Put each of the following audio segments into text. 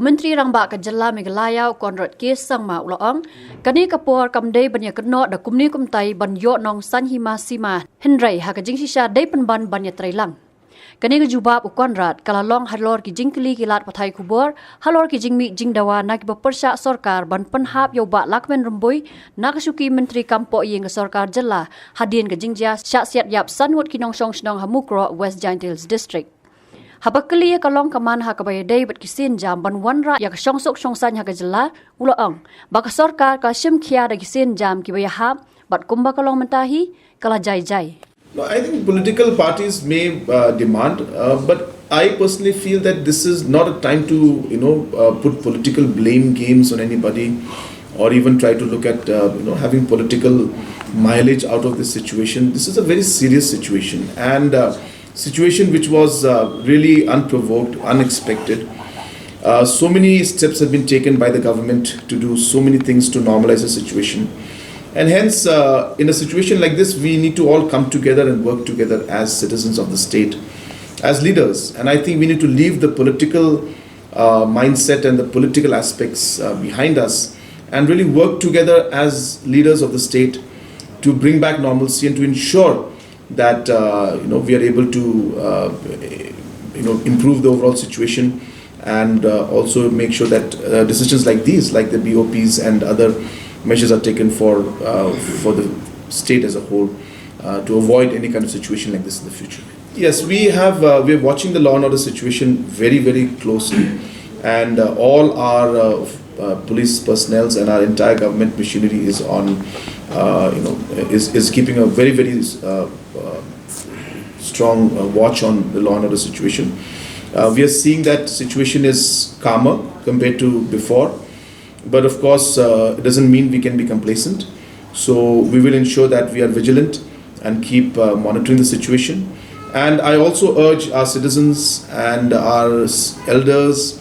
Menteri Rangba ke Jela Meghalaya Konrad Kes sang ma uloong kani kapor kamdei banya keno da kumni kumtai ban īohnong saiñ hima sima Ynnai ha ka jingsisha dei penban banya trailang. Kani ke jubab Konrad kalalong halor ki jingkli kilat pathai kubor halor ki jingmi jingdawa nak bepersa sorkar ban pynhap yoba lakmen Rymbui nak shuki menteri kampo yeng ke sorkar Jela hadin ke jingja syak siat yap sanwut kinong song shnong hamukro West Giant Hills District. Habakali ya kalong kaman ha kabaya day bat kisin jam ban wanra ya kasong sok song saiñ ha ka Jela uloong baka sorkar ka sim kia da kisin jam ki baya ha bat kumba kalong mentahi kala jai. No, I think political parties may demand, but I personally feel that this is not a time to put political blame games on anybody, or even try to look at having political mileage out of this situation. This is a very serious situation, and situation which was really unprovoked, unexpected. So many steps have been taken by the government to do so many things to normalize the situation. And hence, in a situation like this, we need to all come together and work together as citizens of the state, as leaders. And I think we need to leave the political mindset and the political aspects behind us and really work together as leaders of the state to bring back normalcy and to ensure that we are able to improve the overall situation, and also make sure that decisions like these, like the BOPs and other measures, are taken for the state as a whole to avoid any kind of situation like this in the future. Yes, we are watching the law and order situation very, very closely, and all our police personnel and our entire government machinery is on is keeping a very, very strong watch on the law and order situation. We are seeing that situation is calmer compared to before, but of course it doesn't mean we can be complacent. So we will ensure that we are vigilant and keep monitoring the situation. And I also urge our citizens and our elders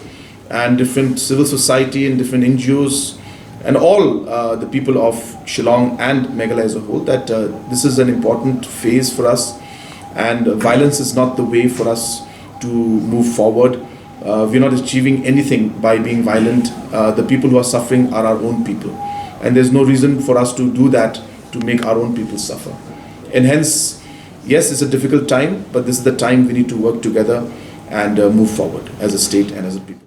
and different civil society and different NGOs and all the people of Shillong and Meghalaya as a whole that this is an important phase for us, and violence is not the way for us to move forward. We're not achieving anything by being violent. The people who are suffering are our own people, and there's no reason for us to do that to make our own people suffer. And hence, yes, it's a difficult time, but this is the time we need to work together and move forward as a state and as a people.